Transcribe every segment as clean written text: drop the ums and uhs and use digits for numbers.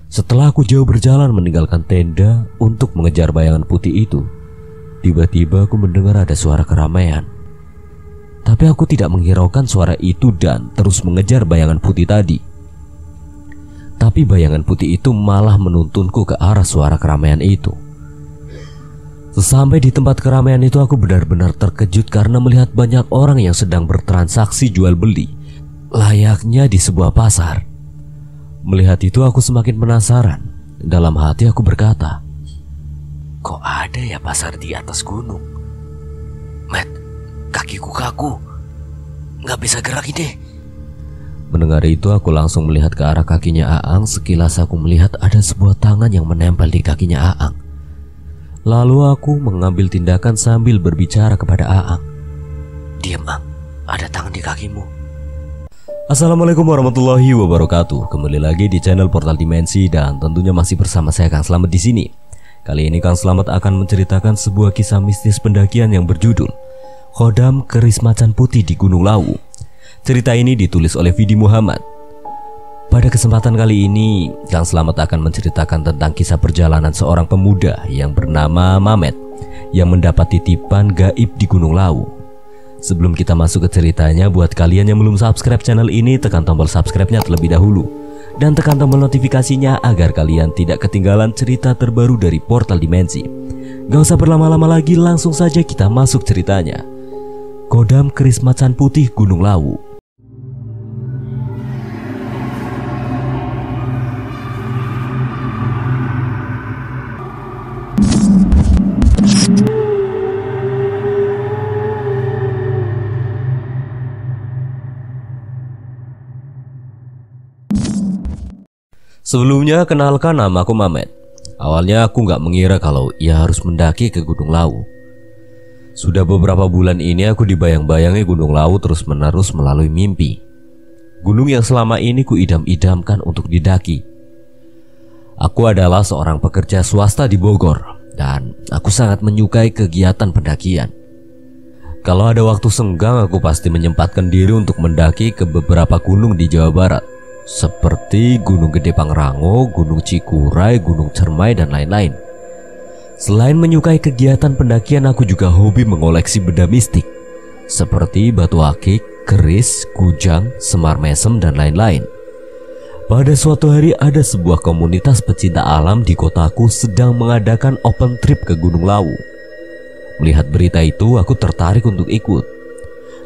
Setelah aku jauh berjalan meninggalkan tenda untuk mengejar bayangan putih itu, tiba-tiba aku mendengar ada suara keramaian. Tapi aku tidak menghiraukan suara itu dan terus mengejar bayangan putih tadi. Tapi bayangan putih itu malah menuntunku ke arah suara keramaian itu. Sesampai di tempat keramaian itu, aku benar-benar terkejut karena melihat banyak orang yang sedang bertransaksi jual beli, layaknya di sebuah pasar. Melihat itu aku semakin penasaran. Dalam hati aku berkata, kok ada ya pasar di atas gunung? Matt, kakiku kaku, gak bisa gerak ini. Mendengar itu aku langsung melihat ke arah kakinya Aang. Sekilas aku melihat ada sebuah tangan yang menempel di kakinya Aang. Lalu aku mengambil tindakan sambil berbicara kepada Aang. Diam Aang, ada tangan di kakimu. Assalamualaikum warahmatullahi wabarakatuh. Kembali lagi di channel Portal Dimensi dan tentunya masih bersama saya Kang Slamet di sini. Kali ini Kang Slamet akan menceritakan sebuah kisah mistis pendakian yang berjudul Khodam Keris Macan Putih di Gunung Lawu. Cerita ini ditulis oleh Vidi Muhammad. Pada kesempatan kali ini, Kang Slamet akan menceritakan tentang kisah perjalanan seorang pemuda yang bernama Mamet yang mendapat titipan gaib di Gunung Lawu. Sebelum kita masuk ke ceritanya, buat kalian yang belum subscribe channel ini, tekan tombol subscribe-nya terlebih dahulu dan tekan tombol notifikasinya agar kalian tidak ketinggalan cerita terbaru dari Portal Dimensi. Gak usah berlama-lama lagi, langsung saja kita masuk ceritanya. Khodam Keris Macan Putih Gunung Lawu. Sebelumnya, kenalkan, namaku Mamet. Awalnya aku gak mengira kalau ia harus mendaki ke Gunung Lawu. Sudah beberapa bulan ini aku dibayang-bayangi Gunung Lawu terus-menerus melalui mimpi. Gunung yang selama ini ku idam-idamkan untuk didaki. Aku adalah seorang pekerja swasta di Bogor dan aku sangat menyukai kegiatan pendakian. Kalau ada waktu senggang, aku pasti menyempatkan diri untuk mendaki ke beberapa gunung di Jawa Barat, seperti Gunung Gede Pangrango, Gunung Cikuray, Gunung Cermai, dan lain-lain. Selain menyukai kegiatan pendakian, aku juga hobi mengoleksi benda mistik seperti batu akik, keris, kujang, semar mesem, dan lain-lain. Pada suatu hari ada sebuah komunitas pecinta alam di kotaku sedang mengadakan open trip ke Gunung Lawu. Melihat berita itu, aku tertarik untuk ikut.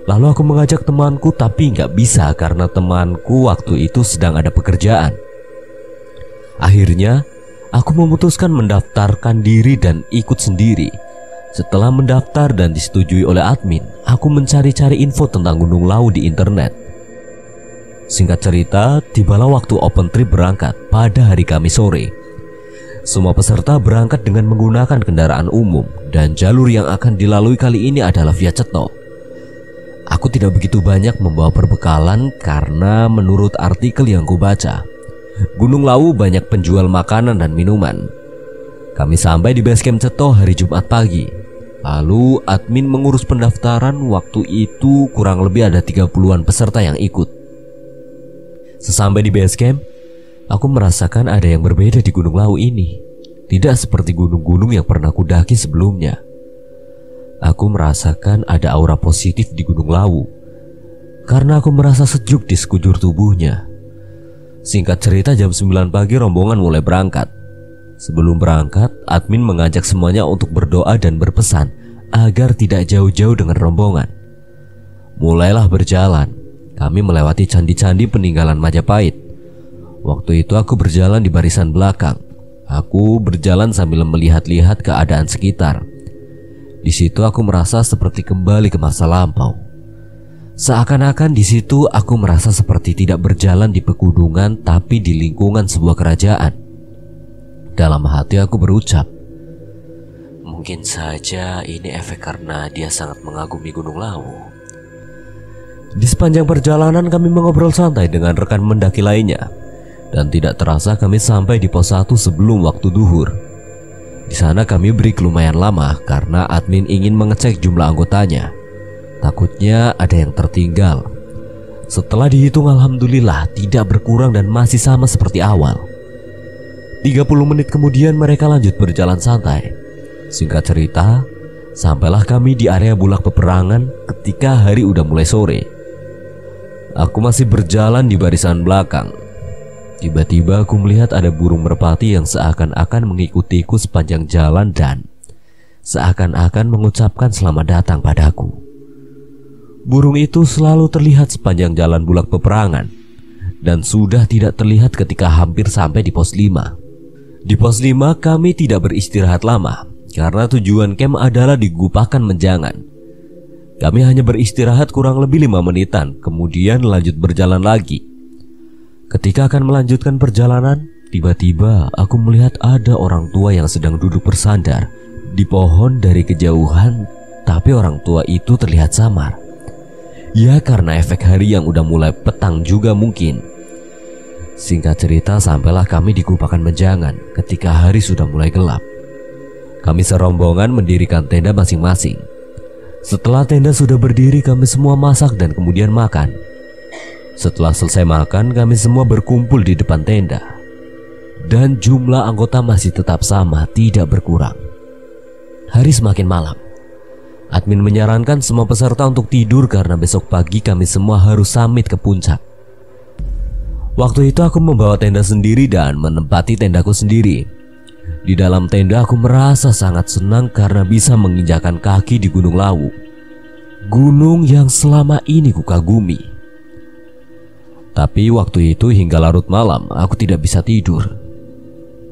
Lalu aku mengajak temanku, tapi nggak bisa karena temanku waktu itu sedang ada pekerjaan. Akhirnya aku memutuskan mendaftarkan diri dan ikut sendiri. Setelah mendaftar dan disetujui oleh admin, aku mencari-cari info tentang Gunung Lawu di internet. Singkat cerita, tibalah waktu open trip berangkat pada hari Kamis sore. Semua peserta berangkat dengan menggunakan kendaraan umum dan jalur yang akan dilalui kali ini adalah via Ceto. Aku tidak begitu banyak membawa perbekalan karena menurut artikel yang kubaca, Gunung Lawu banyak penjual makanan dan minuman. Kami sampai di base camp Ceto hari Jumat pagi. Lalu admin mengurus pendaftaran. Waktu itu kurang lebih ada 30-an peserta yang ikut. Sesampai di base camp, aku merasakan ada yang berbeda di Gunung Lawu ini. Tidak seperti gunung-gunung yang pernah kudaki sebelumnya. Aku merasakan ada aura positif di Gunung Lawu karena aku merasa sejuk di sekujur tubuhnya. Singkat cerita, jam 9 pagi rombongan mulai berangkat. Sebelum berangkat, admin mengajak semuanya untuk berdoa dan berpesan agar tidak jauh-jauh dengan rombongan. Mulailah berjalan. Kami melewati candi-candi peninggalan Majapahit. Waktu itu aku berjalan di barisan belakang. Aku berjalan sambil melihat-lihat keadaan sekitar. Di situ aku merasa seperti kembali ke masa lampau. Seakan-akan di situ aku merasa seperti tidak berjalan di pegunungan tapi di lingkungan sebuah kerajaan. Dalam hati aku berucap, mungkin saja ini efek karena dia sangat mengagumi Gunung Lawu. Di sepanjang perjalanan kami mengobrol santai dengan rekan mendaki lainnya, dan tidak terasa kami sampai di pos 1 sebelum waktu duhur. Di sana kami break lumayan lama karena admin ingin mengecek jumlah anggotanya. Takutnya ada yang tertinggal. Setelah dihitung, alhamdulillah tidak berkurang dan masih sama seperti awal. 30 menit kemudian mereka lanjut berjalan santai. Singkat cerita, sampailah kami di area bulak peperangan ketika hari udah mulai sore. Aku masih berjalan di barisan belakang. Tiba-tiba aku melihat ada burung merpati yang seakan-akan mengikutiku sepanjang jalan dan seakan-akan mengucapkan selamat datang padaku. Burung itu selalu terlihat sepanjang jalan bulak peperangan dan sudah tidak terlihat ketika hampir sampai di pos 5. Di pos 5 kami tidak beristirahat lama karena tujuan camp adalah di Gupakan Menjangan. Kami hanya beristirahat kurang lebih 5 menitan, kemudian lanjut berjalan lagi. Ketika akan melanjutkan perjalanan, tiba-tiba aku melihat ada orang tua yang sedang duduk bersandar di pohon dari kejauhan, tapi orang tua itu terlihat samar. Ya karena efek hari yang udah mulai petang juga mungkin. Singkat cerita, sampailah kami di Gupakan Menjangan ketika hari sudah mulai gelap. Kami serombongan mendirikan tenda masing-masing. Setelah tenda sudah berdiri, kami semua masak dan kemudian makan. Setelah selesai makan, kami semua berkumpul di depan tenda. Dan jumlah anggota masih tetap sama, tidak berkurang. Hari semakin malam. Admin menyarankan semua peserta untuk tidur karena besok pagi kami semua harus summit ke puncak. Waktu itu aku membawa tenda sendiri dan menempati tendaku sendiri. Di dalam tenda aku merasa sangat senang karena bisa menginjakan kaki di Gunung Lawu, gunung yang selama ini kukagumi. Tapi waktu itu hingga larut malam aku tidak bisa tidur.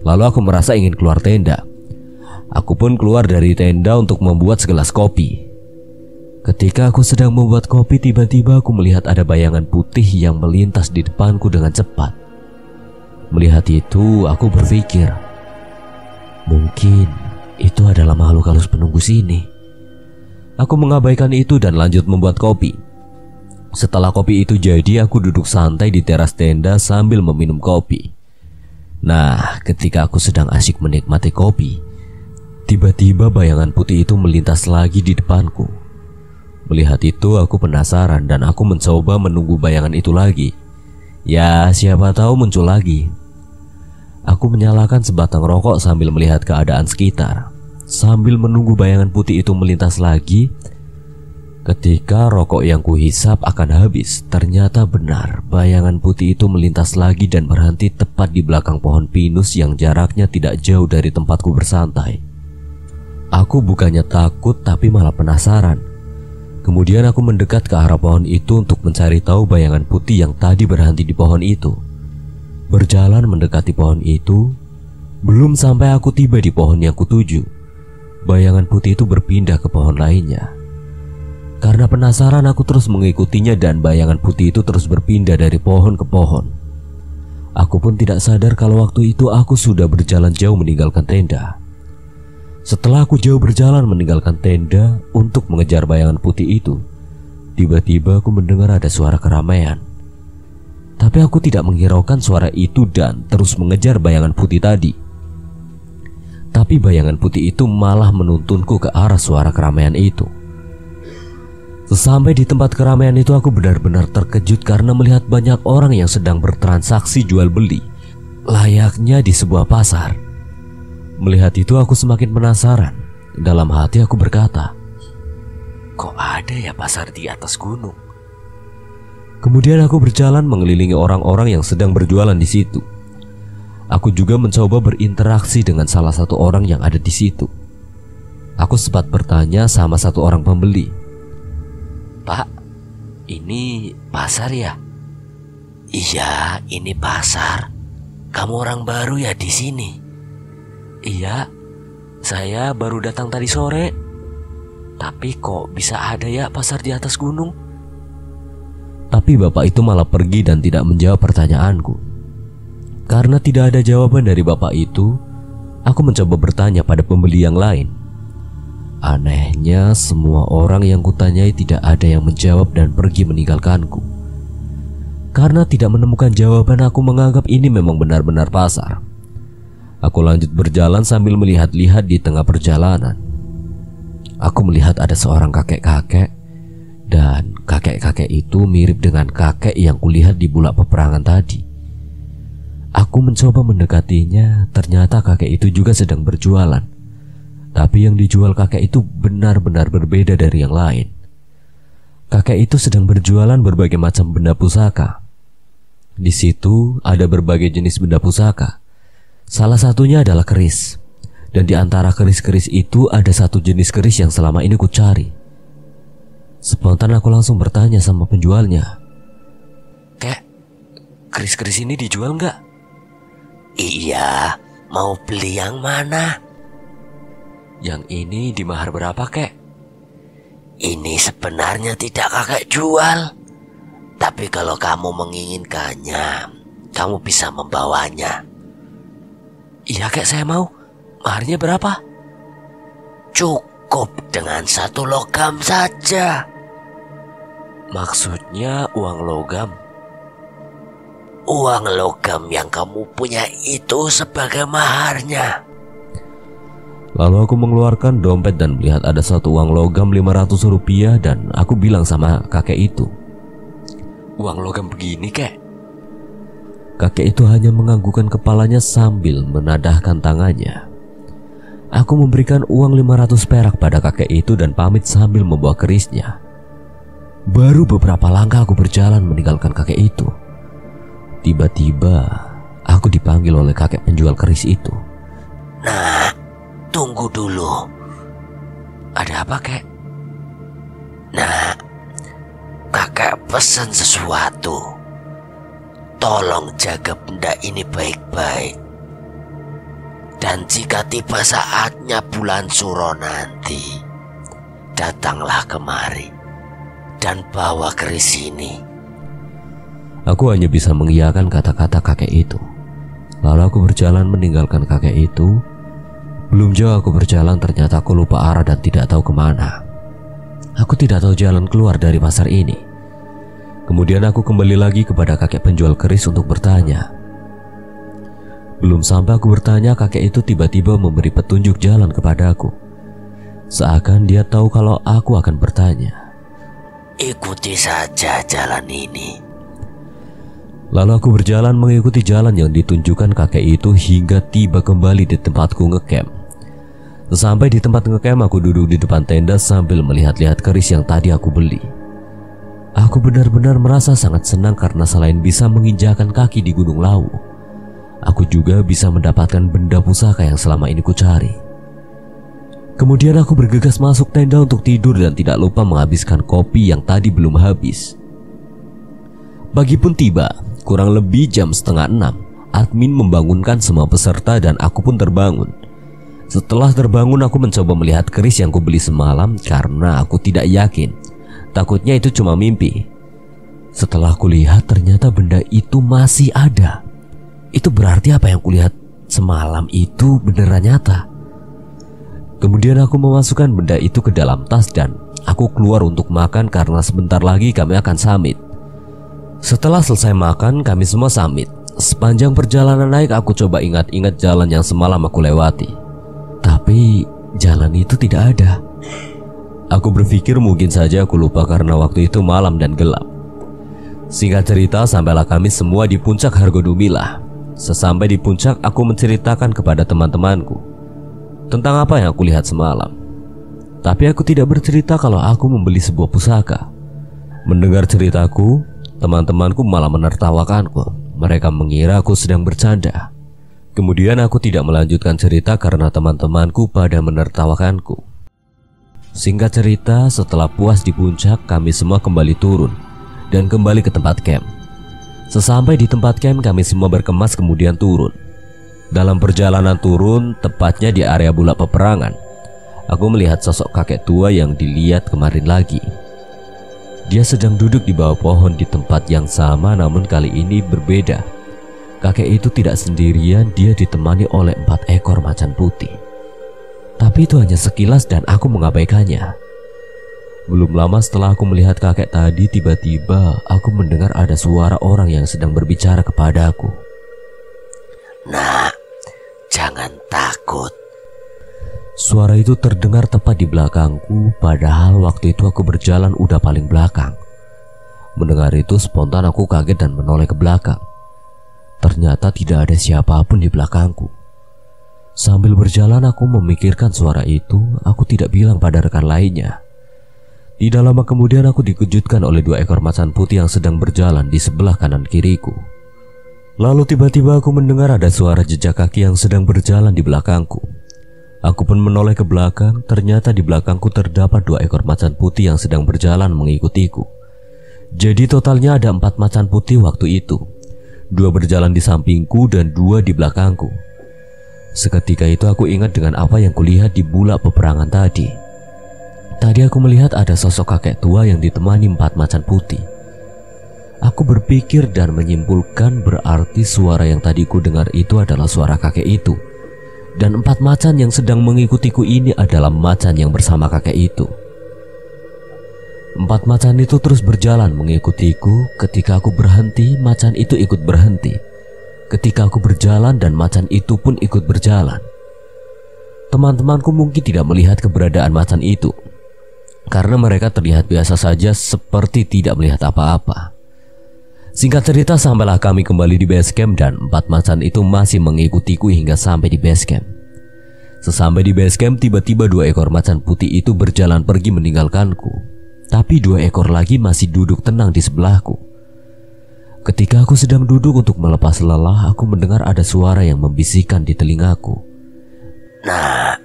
Lalu aku merasa ingin keluar tenda. Aku pun keluar dari tenda untuk membuat segelas kopi. Ketika aku sedang membuat kopi, tiba-tiba aku melihat ada bayangan putih yang melintas di depanku dengan cepat. Melihat itu, aku berpikir, mungkin itu adalah makhluk halus penunggu sini. Aku mengabaikan itu dan lanjut membuat kopi. Setelah kopi itu jadi, aku duduk santai di teras tenda sambil meminum kopi. Nah, ketika aku sedang asyik menikmati kopi, tiba-tiba bayangan putih itu melintas lagi di depanku. Melihat itu aku penasaran dan aku mencoba menunggu bayangan itu lagi. Ya siapa tahu muncul lagi. Aku menyalakan sebatang rokok sambil melihat keadaan sekitar, sambil menunggu bayangan putih itu melintas lagi. Ketika rokok yang kuhisap akan habis, ternyata benar bayangan putih itu melintas lagi dan berhenti tepat di belakang pohon pinus yang jaraknya tidak jauh dari tempatku bersantai. Aku bukannya takut tapi malah penasaran. Kemudian aku mendekat ke arah pohon itu untuk mencari tahu bayangan putih yang tadi berhenti di pohon itu. Berjalan mendekati pohon itu, belum sampai aku tiba di pohon yang kutuju, bayangan putih itu berpindah ke pohon lainnya. Karena penasaran aku terus mengikutinya dan bayangan putih itu terus berpindah dari pohon ke pohon. Aku pun tidak sadar kalau waktu itu aku sudah berjalan jauh meninggalkan tenda. Setelah aku jauh berjalan meninggalkan tenda untuk mengejar bayangan putih itu, tiba-tiba aku mendengar ada suara keramaian. Tapi aku tidak menghiraukan suara itu dan terus mengejar bayangan putih tadi. Tapi bayangan putih itu malah menuntunku ke arah suara keramaian itu. Sesampai di tempat keramaian itu aku benar-benar terkejut karena melihat banyak orang yang sedang bertransaksi jual beli, layaknya di sebuah pasar. Melihat itu aku semakin penasaran. Dalam hati aku berkata, kok ada ya pasar di atas gunung? Kemudian aku berjalan mengelilingi orang-orang yang sedang berjualan di situ. Aku juga mencoba berinteraksi dengan salah satu orang yang ada di situ. Aku sempat bertanya sama satu orang pembeli, Pak, ini pasar ya? Iya, ini pasar. Kamu orang baru ya di sini? Iya, saya baru datang tadi sore. Tapi kok bisa ada ya pasar di atas gunung? Tapi bapak itu malah pergi dan tidak menjawab pertanyaanku. Karena tidak ada jawaban dari bapak itu, aku mencoba bertanya pada pembeli yang lain. Anehnya semua orang yang kutanyai tidak ada yang menjawab dan pergi meninggalkanku. Karena tidak menemukan jawaban, aku menganggap ini memang benar-benar pasar. Aku lanjut berjalan sambil melihat-lihat di tengah perjalanan. Aku melihat ada seorang kakek-kakek, dan kakek-kakek itu mirip dengan kakek yang kulihat di bulak peperangan tadi. Aku mencoba mendekatinya, ternyata kakek itu juga sedang berjualan. Tapi yang dijual kakek itu benar-benar berbeda dari yang lain. Kakek itu sedang berjualan berbagai macam benda pusaka. Di situ ada berbagai jenis benda pusaka. Salah satunya adalah keris. Dan di antara keris-keris itu ada satu jenis keris yang selama ini ku cari. Spontan aku langsung bertanya sama penjualnya, "Kek, keris-keris ini dijual nggak?" "Iya, mau beli yang mana?" "Yang ini di mahar berapa, kek?" "Ini sebenarnya tidak kakek jual. Tapi kalau kamu menginginkannya, kamu bisa membawanya." "Iya, kek, saya mau. Maharnya berapa?" "Cukup dengan 1 logam saja." "Maksudnya uang logam?" "Uang logam yang kamu punya itu sebagai maharnya." Lalu aku mengeluarkan dompet dan melihat ada satu uang logam 500 rupiah dan aku bilang sama kakek itu, "Uang logam begini, kek?" Kakek itu hanya menganggukkan kepalanya sambil menadahkan tangannya. Aku memberikan uang 500 perak pada kakek itu dan pamit sambil membawa kerisnya. Baru beberapa langkah aku berjalan meninggalkan kakek itu. Tiba-tiba aku dipanggil oleh kakek penjual keris itu. "Nah, tunggu dulu." "Ada apa, kek?" "Nah, kakek pesan sesuatu. Tolong jaga benda ini baik-baik. Dan jika tiba saatnya bulan Suro nanti, datanglah kemari dan bawa keris ini." Aku hanya bisa mengiyakan kata-kata kakek itu. Lalu aku berjalan meninggalkan kakek itu. Belum jauh aku berjalan, ternyata aku lupa arah dan tidak tahu kemana. Aku tidak tahu jalan keluar dari pasar ini. Kemudian aku kembali lagi kepada kakek penjual keris untuk bertanya. Belum sampai aku bertanya, kakek itu tiba-tiba memberi petunjuk jalan kepadaku. Seakan dia tahu kalau aku akan bertanya. "Ikuti saja jalan ini." Lalu aku berjalan mengikuti jalan yang ditunjukkan kakek itu hingga tiba kembali di tempatku ngecamp. Sesampai di tempat ngecamp, aku duduk di depan tenda sambil melihat-lihat keris yang tadi aku beli. Aku benar-benar merasa sangat senang karena selain bisa menginjakan kaki di Gunung Lawu, aku juga bisa mendapatkan benda pusaka yang selama ini ku cari. Kemudian aku bergegas masuk tenda untuk tidur dan tidak lupa menghabiskan kopi yang tadi belum habis. Pagi pun tiba, kurang lebih jam 5:30. Admin membangunkan semua peserta dan aku pun terbangun. Setelah terbangun, aku mencoba melihat keris yang kubeli semalam karena aku tidak yakin. Takutnya itu cuma mimpi. Setelah kulihat, ternyata benda itu masih ada. Itu berarti apa yang kulihat semalam itu beneran nyata. Kemudian aku memasukkan benda itu ke dalam tas dan aku keluar untuk makan karena sebentar lagi kami akan summit. Setelah selesai makan, kami semua summit. Sepanjang perjalanan naik, aku coba ingat-ingat jalan yang semalam aku lewati. Tapi jalan itu tidak ada. Aku berpikir mungkin saja aku lupa karena waktu itu malam dan gelap. Singkat cerita, sampailah kami semua di puncak Hargodumilah. Sesampai di puncak, aku menceritakan kepada teman-temanku tentang apa yang aku lihat semalam. Tapi aku tidak bercerita kalau aku membeli sebuah pusaka. Mendengar ceritaku, teman-temanku malah menertawakanku. Mereka mengira aku sedang bercanda. Kemudian aku tidak melanjutkan cerita karena teman-temanku pada menertawakanku. Singkat cerita, setelah puas di puncak, kami semua kembali turun dan kembali ke tempat camp. Sesampai di tempat camp, kami semua berkemas kemudian turun. Dalam perjalanan turun, tepatnya di area bulak peperangan, aku melihat sosok kakek tua yang dilihat kemarin lagi. Dia sedang duduk di bawah pohon di tempat yang sama, namun kali ini berbeda. Kakek itu tidak sendirian, dia ditemani oleh 4 ekor macan putih. Tapi itu hanya sekilas dan aku mengabaikannya. Belum lama setelah aku melihat kakek tadi, tiba-tiba aku mendengar ada suara orang yang sedang berbicara kepadaku. "Nak, jangan takut." Suara itu terdengar tepat di belakangku, padahal waktu itu aku berjalan udah paling belakang. Mendengar itu spontan aku kaget dan menoleh ke belakang. Ternyata tidak ada siapapun di belakangku. Sambil berjalan aku memikirkan suara itu, aku tidak bilang pada rekan lainnya. Tidak lama kemudian aku dikejutkan oleh 2 ekor macan putih yang sedang berjalan di sebelah kanan kiriku. Lalu tiba-tiba aku mendengar ada suara jejak kaki yang sedang berjalan di belakangku. Aku pun menoleh ke belakang, ternyata di belakangku terdapat 2 ekor macan putih yang sedang berjalan mengikutiku. Jadi totalnya ada 4 macan putih waktu itu. 2 berjalan di sampingku dan 2 di belakangku. Seketika itu aku ingat dengan apa yang kulihat di bulak peperangan tadi. Tadi aku melihat ada sosok kakek tua yang ditemani 4 macan putih. Aku berpikir dan menyimpulkan berarti suara yang tadi ku dengar itu adalah suara kakek itu. Dan 4 macan yang sedang mengikutiku ini adalah macan yang bersama kakek itu. 4 macan itu terus berjalan mengikutiku. Ketika aku berhenti, macan itu ikut berhenti. Ketika aku berjalan dan macan itu pun ikut berjalan. Teman-temanku mungkin tidak melihat keberadaan macan itu, karena mereka terlihat biasa saja seperti tidak melihat apa-apa. Singkat cerita, sampailah kami kembali di base camp dan 4 macan itu masih mengikutiku hingga sampai di base camp. Sesampai di base camp, tiba-tiba 2 ekor macan putih itu berjalan pergi meninggalkanku. Tapi 2 ekor lagi masih duduk tenang di sebelahku. Ketika aku sedang duduk untuk melepas lelah, aku mendengar ada suara yang membisikkan di telingaku. Nah,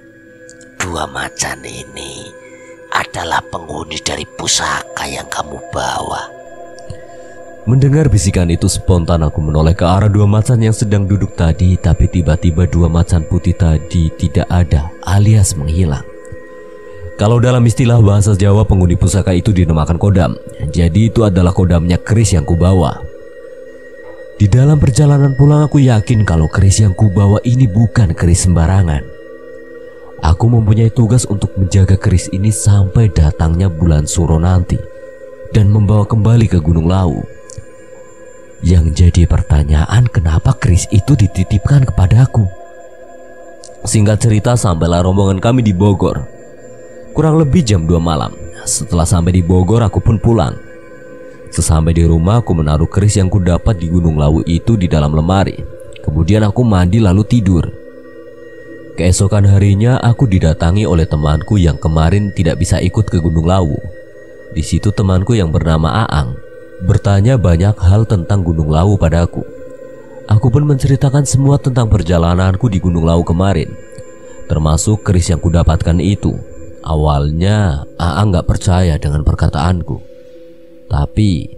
2 macan ini adalah penghuni dari pusaka yang kamu bawa. Mendengar bisikan itu, spontan aku menoleh ke arah 2 macan yang sedang duduk tadi. Tapi tiba-tiba 2 macan putih tadi tidak ada alias menghilang. Kalau dalam istilah bahasa Jawa, penghuni pusaka itu dinamakan kodam. Jadi itu adalah kodamnya keris yang kubawa. Di dalam perjalanan pulang aku yakin kalau keris yang kubawa ini bukan keris sembarangan. Aku mempunyai tugas untuk menjaga keris ini sampai datangnya bulan Suro nanti dan membawa kembali ke Gunung Lawu. Yang jadi pertanyaan, kenapa keris itu dititipkan kepadaku? Singkat cerita, sampailah rombongan kami di Bogor. Kurang lebih jam 2 malam. Setelah sampai di Bogor, aku pun pulang. Sesampai di rumah, aku menaruh keris yang kudapat di Gunung Lawu itu di dalam lemari. Kemudian aku mandi lalu tidur. Keesokan harinya, aku didatangi oleh temanku yang kemarin tidak bisa ikut ke Gunung Lawu. Di situ temanku yang bernama Aang bertanya banyak hal tentang Gunung Lawu padaku. Aku pun menceritakan semua tentang perjalananku di Gunung Lawu kemarin, termasuk keris yang kudapatkan itu. Awalnya Aang gak percaya dengan perkataanku, tapi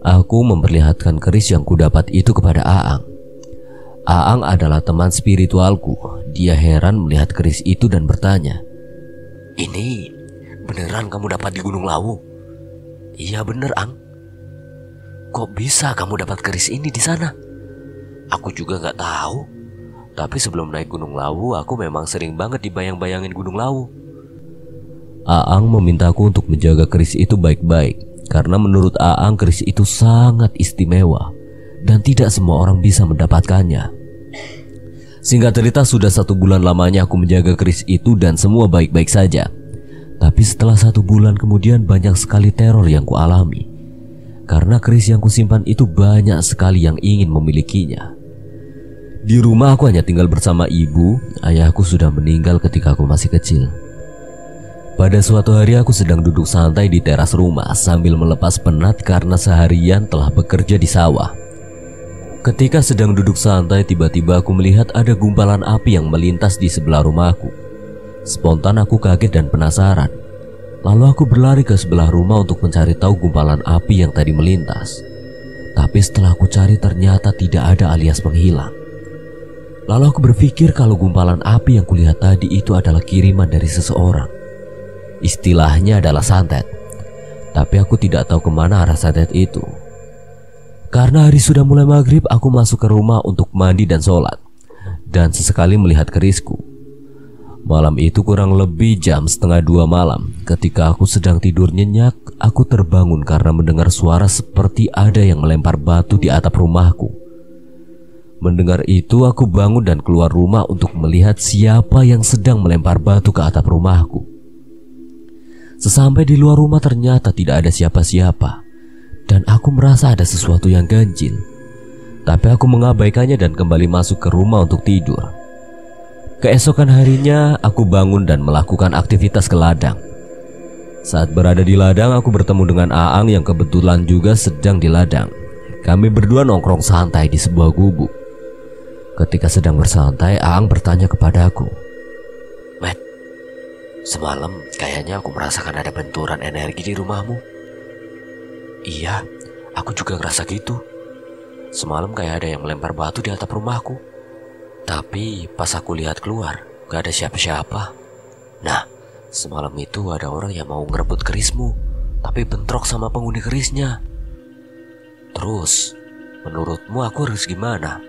aku memperlihatkan keris yang kudapat itu kepada Aang. Aang adalah teman spiritualku. Dia heran melihat keris itu dan bertanya, "Ini beneran kamu dapat di Gunung Lawu?" "Iya bener, Ang. Kok bisa kamu dapat keris ini di sana?" "Aku juga gak tahu. Tapi sebelum naik Gunung Lawu, aku memang sering banget dibayang-bayangin Gunung Lawu." Aang memintaku untuk menjaga keris itu baik-baik, karena menurut Aang keris itu sangat istimewa dan tidak semua orang bisa mendapatkannya. Singkat cerita, sudah 1 bulan lamanya aku menjaga keris itu dan semua baik-baik saja. Tapi setelah 1 bulan kemudian, banyak sekali teror yang kualami. Karena keris yang kusimpan itu banyak sekali yang ingin memilikinya. Di rumah aku hanya tinggal bersama ibu. Ayahku sudah meninggal ketika aku masih kecil. Pada suatu hari aku sedang duduk santai di teras rumah sambil melepas penat karena seharian telah bekerja di sawah. Ketika sedang duduk santai, tiba-tiba aku melihat ada gumpalan api yang melintas di sebelah rumahku. Spontan aku kaget dan penasaran. Lalu aku berlari ke sebelah rumah untuk mencari tahu gumpalan api yang tadi melintas. Tapi setelah aku cari, ternyata tidak ada alias menghilang. Lalu aku berpikir kalau gumpalan api yang kulihat tadi itu adalah kiriman dari seseorang. Istilahnya adalah santet. Tapi aku tidak tahu kemana arah santet itu. Karena hari sudah mulai maghrib, aku masuk ke rumah untuk mandi dan sholat, dan sesekali melihat kerisku. Malam itu kurang lebih jam 1:30 malam. Ketika aku sedang tidur nyenyak, aku terbangun karena mendengar suara seperti ada yang melempar batu di atap rumahku. Mendengar itu, aku bangun dan keluar rumah untuk melihat siapa yang sedang melempar batu ke atap rumahku. Sesampai di luar rumah, ternyata tidak ada siapa-siapa, dan aku merasa ada sesuatu yang ganjil. Tapi aku mengabaikannya dan kembali masuk ke rumah untuk tidur. Keesokan harinya aku bangun dan melakukan aktivitas ke ladang. Saat berada di ladang, aku bertemu dengan Aang yang kebetulan juga sedang di ladang. Kami berdua nongkrong santai di sebuah gubuk. Ketika sedang bersantai, Aang bertanya kepadaku, Matt, semalam kayaknya aku merasakan ada benturan energi di rumahmu. Iya, aku juga ngerasa gitu. Semalam kayak ada yang melempar batu di atap rumahku. Tapi pas aku lihat keluar, gak ada siapa-siapa. Nah, semalam itu ada orang yang mau ngerebut kerismu, tapi bentrok sama penghuni kerisnya. Terus, menurutmu aku harus gimana?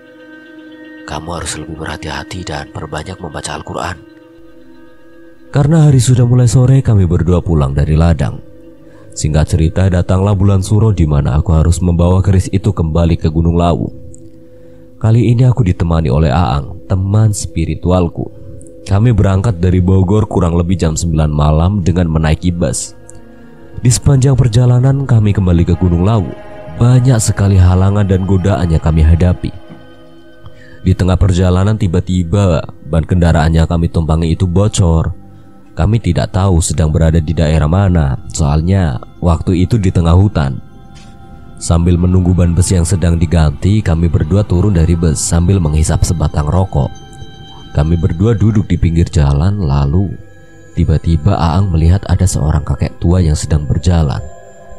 Kamu harus lebih berhati-hati dan perbanyak membaca Al-Quran. Karena hari sudah mulai sore, kami berdua pulang dari ladang. Singkat cerita, datanglah bulan Suro di mana aku harus membawa keris itu kembali ke Gunung Lawu. Kali ini aku ditemani oleh Aang, teman spiritualku. Kami berangkat dari Bogor kurang lebih jam 9 malam dengan menaiki bus. Di sepanjang perjalanan kami kembali ke Gunung Lawu, banyak sekali halangan dan godaan yang kami hadapi. Di tengah perjalanan tiba-tiba ban kendaraan yang kami tumpangi itu bocor. Kami tidak tahu sedang berada di daerah mana, soalnya waktu itu di tengah hutan. Sambil menunggu ban bus yang sedang diganti, kami berdua turun dari bus sambil menghisap sebatang rokok. Kami berdua duduk di pinggir jalan, lalu tiba-tiba Aang melihat ada seorang kakek tua yang sedang berjalan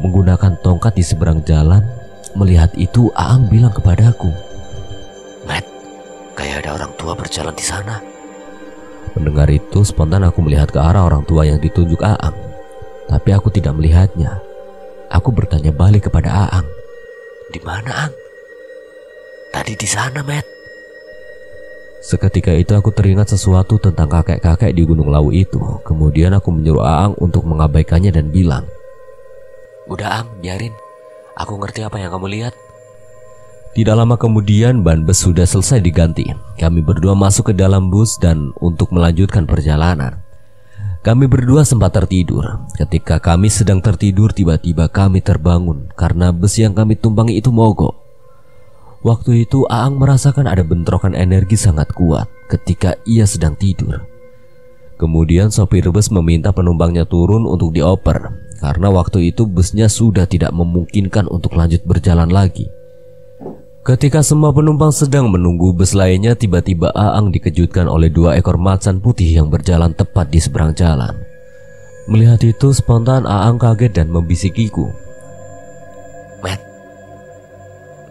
menggunakan tongkat di seberang jalan. Melihat itu, Aang bilang kepadaku, Matt, kayak ada orang tua berjalan di sana. Mendengar itu, spontan aku melihat ke arah orang tua yang ditunjuk Aang. Tapi aku tidak melihatnya. Aku bertanya balik kepada Aang, Di mana, Ang? Tadi di sana, Matt. Seketika itu aku teringat sesuatu tentang kakek-kakek di Gunung Lawu itu. Kemudian aku menyuruh Aang untuk mengabaikannya dan bilang, Udah, Ang, biarin. Aku ngerti apa yang kamu lihat. Tidak lama kemudian ban bus sudah selesai diganti. Kami berdua masuk ke dalam bus dan untuk melanjutkan perjalanan. Kami berdua sempat tertidur. Ketika kami sedang tertidur, tiba-tiba kami terbangun karena bus yang kami tumpangi itu mogok. Waktu itu Aang merasakan ada bentrokan energi sangat kuat ketika ia sedang tidur. Kemudian sopir bus meminta penumpangnya turun untuk dioper karena waktu itu busnya sudah tidak memungkinkan untuk lanjut berjalan lagi. Ketika semua penumpang sedang menunggu bus lainnya, tiba-tiba Aang dikejutkan oleh 2 ekor macan putih yang berjalan tepat di seberang jalan. Melihat itu, spontan Aang kaget dan membisikiku, Matt,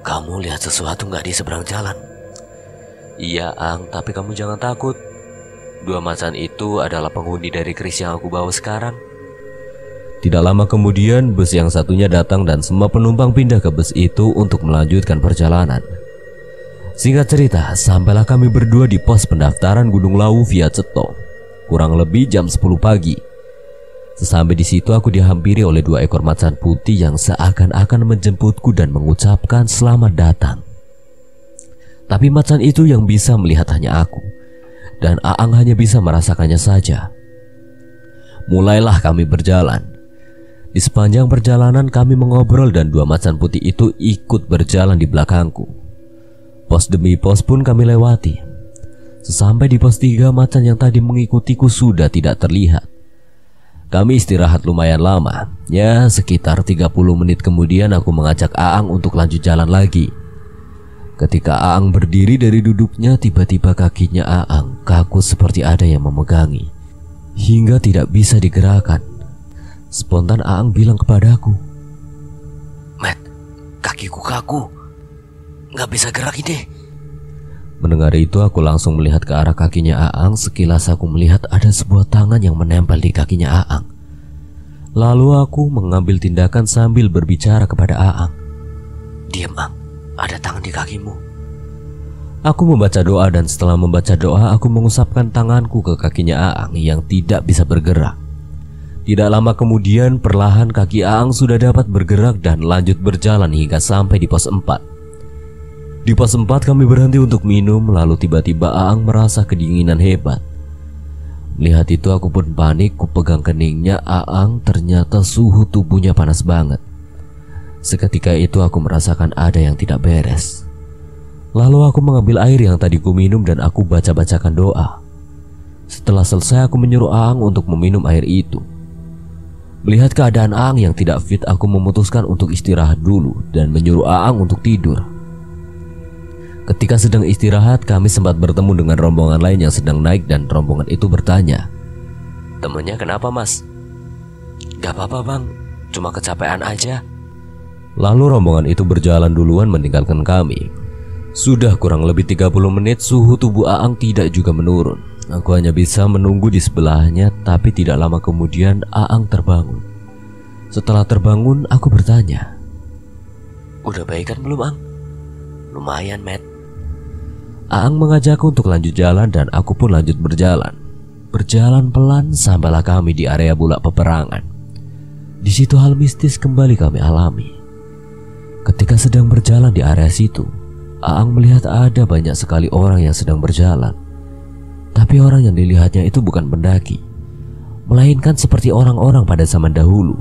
kamu lihat sesuatu nggak di seberang jalan? Iya, Ang, tapi kamu jangan takut. 2 macan itu adalah penghuni dari keris yang aku bawa sekarang. Tidak lama kemudian bus yang satunya datang dan semua penumpang pindah ke bus itu untuk melanjutkan perjalanan. Singkat cerita, sampailah kami berdua di pos pendaftaran Gunung Lawu via Ceto, kurang lebih jam 10 pagi. Sesampai di situ aku dihampiri oleh 2 ekor macan putih yang seakan-akan menjemputku dan mengucapkan selamat datang. Tapi macan itu yang bisa melihat hanya aku, dan Aang hanya bisa merasakannya saja. Mulailah kami berjalan. Di sepanjang perjalanan kami mengobrol dan 2 macan putih itu ikut berjalan di belakangku. Pos demi pos pun kami lewati. Sesampai di pos 3, macan yang tadi mengikutiku sudah tidak terlihat. Kami istirahat lumayan lama, ya sekitar 30 menit kemudian aku mengajak Aang untuk lanjut jalan lagi. Ketika Aang berdiri dari duduknya, tiba-tiba kakinya Aang kaku seperti ada yang memegangi, hingga tidak bisa digerakkan. Spontan Aang bilang kepadaku, Matt, kakiku kaku, nggak bisa gerak ini. Mendengar itu aku langsung melihat ke arah kakinya Aang. Sekilas aku melihat ada sebuah tangan yang menempel di kakinya Aang. Lalu aku mengambil tindakan sambil berbicara kepada Aang. Diam, Ang, ada tangan di kakimu. Aku membaca doa dan setelah membaca doa aku mengusapkan tanganku ke kakinya Aang yang tidak bisa bergerak. Tidak lama kemudian perlahan kaki Aang sudah dapat bergerak dan lanjut berjalan hingga sampai di pos 4. Di pos 4 kami berhenti untuk minum, lalu tiba-tiba Aang merasa kedinginan hebat. Melihat itu aku pun panik, ku pegang keningnya Aang, ternyata suhu tubuhnya panas banget. Seketika itu aku merasakan ada yang tidak beres. Lalu aku mengambil air yang tadi ku minum dan aku baca-bacakan doa. Setelah selesai aku menyuruh Aang untuk meminum air itu. Melihat keadaan Aang yang tidak fit, aku memutuskan untuk istirahat dulu dan menyuruh Aang untuk tidur. Ketika sedang istirahat, kami sempat bertemu dengan rombongan lain yang sedang naik dan rombongan itu bertanya, "Temennya kenapa, Mas?" "Gak apa-apa bang, cuma kecapean aja." Lalu rombongan itu berjalan duluan meninggalkan kami. Sudah kurang lebih 30 menit suhu tubuh Aang tidak juga menurun. Aku hanya bisa menunggu di sebelahnya, tapi tidak lama kemudian Aang terbangun. Setelah terbangun, aku bertanya, "Udah baikan belum, Ang?" "Lumayan, Matt." Aang mengajakku untuk lanjut jalan dan aku pun lanjut berjalan. Berjalan pelan sampailah kami di area bulak peperangan. Di situ hal mistis kembali kami alami. Ketika sedang berjalan di area situ, Aang melihat ada banyak sekali orang yang sedang berjalan. Tapi orang yang dilihatnya itu bukan pendaki, melainkan seperti orang-orang pada zaman dahulu,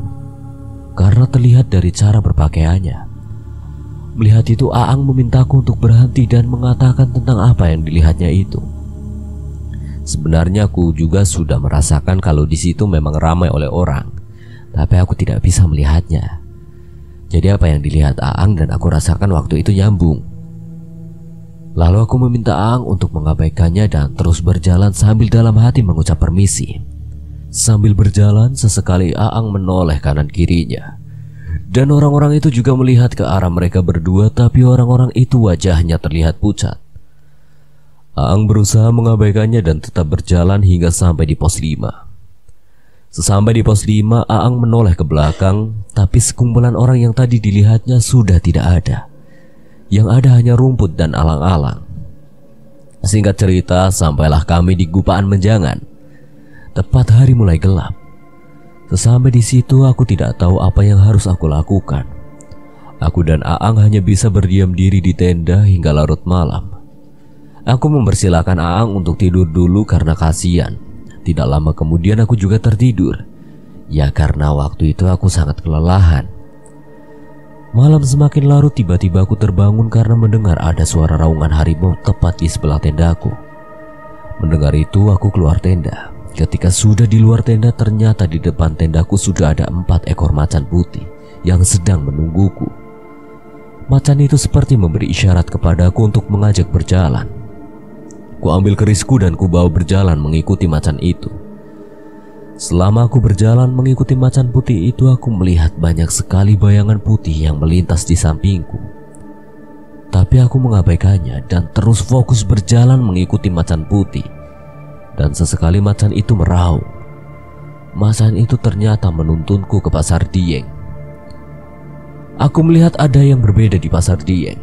karena terlihat dari cara berpakaiannya. Melihat itu, Aang memintaku untuk berhenti dan mengatakan tentang apa yang dilihatnya itu. Sebenarnya aku juga sudah merasakan kalau di situ memang ramai oleh orang, tapi aku tidak bisa melihatnya. Jadi apa yang dilihat Aang dan aku rasakan waktu itu nyambung. Lalu aku meminta Aang untuk mengabaikannya dan terus berjalan sambil dalam hati mengucap permisi. Sambil berjalan, sesekali Aang menoleh kanan kirinya. Dan orang-orang itu juga melihat ke arah mereka berdua, tapi orang-orang itu wajahnya terlihat pucat. Aang berusaha mengabaikannya dan tetap berjalan hingga sampai di pos 5. Sesampai di pos 5, Aang menoleh ke belakang, tapi sekumpulan orang yang tadi dilihatnya sudah tidak ada. Yang ada hanya rumput dan alang-alang. Singkat cerita, sampailah kami di Gupaan Menjangan. Tepat hari mulai gelap. Sesampai di situ, aku tidak tahu apa yang harus aku lakukan. Aku dan Aang hanya bisa berdiam diri di tenda hingga larut malam. Aku mempersilahkan Aang untuk tidur dulu karena kasihan. Tidak lama kemudian aku juga tertidur. Ya karena waktu itu aku sangat kelelahan. Malam semakin larut, tiba-tiba aku terbangun karena mendengar ada suara raungan harimau tepat di sebelah tendaku. Mendengar itu aku keluar tenda. Ketika sudah di luar tenda, ternyata di depan tendaku sudah ada 4 ekor macan putih yang sedang menungguku. Macan itu seperti memberi isyarat kepadaku untuk mengajak berjalan. Ku ambil kerisku dan ku bawa berjalan mengikuti macan itu. Selama aku berjalan mengikuti macan putih itu, aku melihat banyak sekali bayangan putih yang melintas di sampingku. Tapi aku mengabaikannya dan terus fokus berjalan mengikuti macan putih. Dan sesekali macan itu meraung. Macan itu ternyata menuntunku ke Pasar Dieng. Aku melihat ada yang berbeda di Pasar Dieng.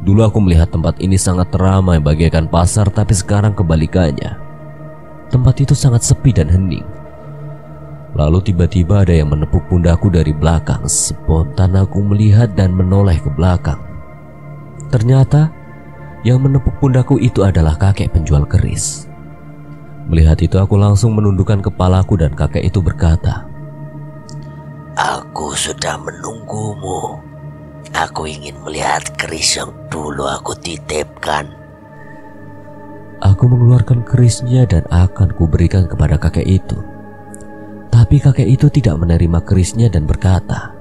Dulu aku melihat tempat ini sangat ramai bagaikan pasar, tapi sekarang kebalikannya. Tempat itu sangat sepi dan hening. Lalu tiba-tiba ada yang menepuk pundakku dari belakang. Spontan aku melihat dan menoleh ke belakang. Ternyata yang menepuk pundakku itu adalah kakek penjual keris. Melihat itu aku langsung menundukkan kepalaku dan kakek itu berkata, "Aku sudah menunggumu. Aku ingin melihat keris yang dulu aku titipkan." Aku mengeluarkan kerisnya dan akan kuberikan kepada kakek itu. Tapi kakek itu tidak menerima kerisnya dan berkata,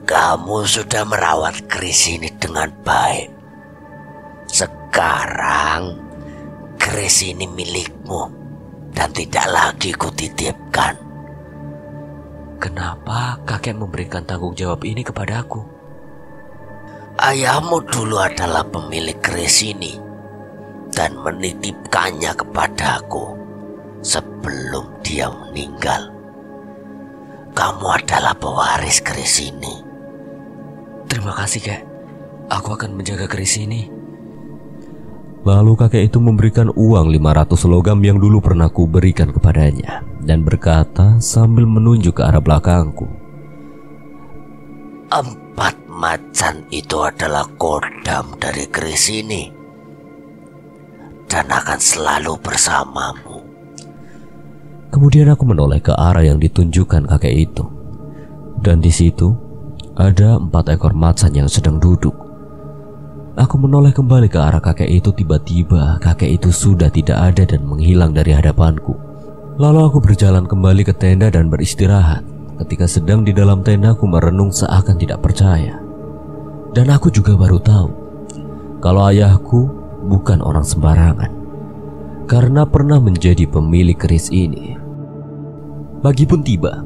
"Kamu sudah merawat keris ini dengan baik. Sekarang keris ini milikmu dan tidak lagi kutitipkan." Kenapa kakek memberikan tanggung jawab ini kepadaku? "Ayahmu dulu adalah pemilik keris ini dan menitipkannya kepadaku sebelum dia meninggal. Kamu adalah pewaris keris ini." "Terima kasih, Kek. Aku akan menjaga keris ini." Lalu kakek itu memberikan uang 500 logam yang dulu pernah ku berikan kepadanya dan berkata sambil menunjuk ke arah belakangku, 4 macan itu adalah kodam dari keris ini dan akan selalu bersamamu." Kemudian aku menoleh ke arah yang ditunjukkan kakek itu. Dan di situ ada 4 ekor macan yang sedang duduk. Aku menoleh kembali ke arah kakek itu. Tiba-tiba kakek itu sudah tidak ada dan menghilang dari hadapanku. Lalu aku berjalan kembali ke tenda dan beristirahat. Ketika sedang di dalam tenda, aku merenung seakan tidak percaya. Dan aku juga baru tahu kalau ayahku bukan orang sembarangan, karena pernah menjadi pemilik keris ini. Pagi pun tiba.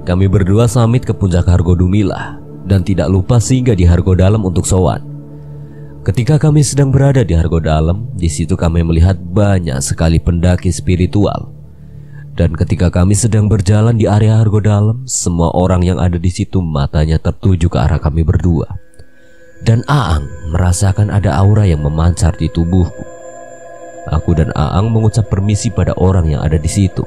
Kami berdua samit ke puncak Hargodumilah dan tidak lupa singgah di Hargodalam untuk sowan. Ketika kami sedang berada di Hargodalam, di situ kami melihat banyak sekali pendaki spiritual. Dan ketika kami sedang berjalan di area Hargodalam, semua orang yang ada di situ matanya tertuju ke arah kami berdua. Dan Aang merasakan ada aura yang memancar di tubuhku. Aku dan Aang mengucap permisi pada orang yang ada di situ.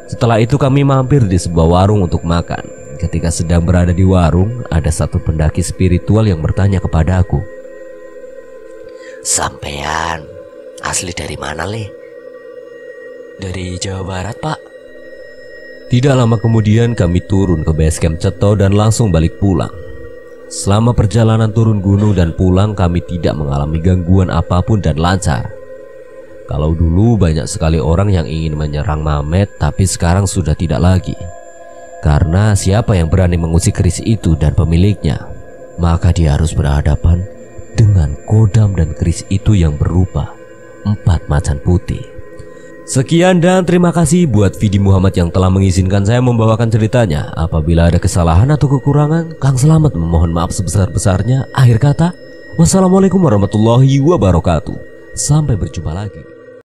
Setelah itu kami mampir di sebuah warung untuk makan. Ketika sedang berada di warung, ada satu pendaki spiritual yang bertanya kepadaku, "Sampean asli dari mana, Le?" Dari Jawa Barat, Pak. Tidak lama kemudian kami turun ke base camp Ceto dan langsung balik pulang. Selama perjalanan turun gunung dan pulang, kami tidak mengalami gangguan apapun dan lancar. Kalau dulu banyak sekali orang yang ingin menyerang Mamet, tapi sekarang sudah tidak lagi. Karena siapa yang berani mengusik keris itu dan pemiliknya, maka dia harus berhadapan dengan kodam dan keris itu yang berupa 4 macan putih. Sekian dan terima kasih buat Vidi Muhammad yang telah mengizinkan saya membawakan ceritanya. Apabila ada kesalahan atau kekurangan, Kang Selamat memohon maaf sebesar-besarnya. Akhir kata, wassalamualaikum warahmatullahi wabarakatuh. Sampai berjumpa lagi.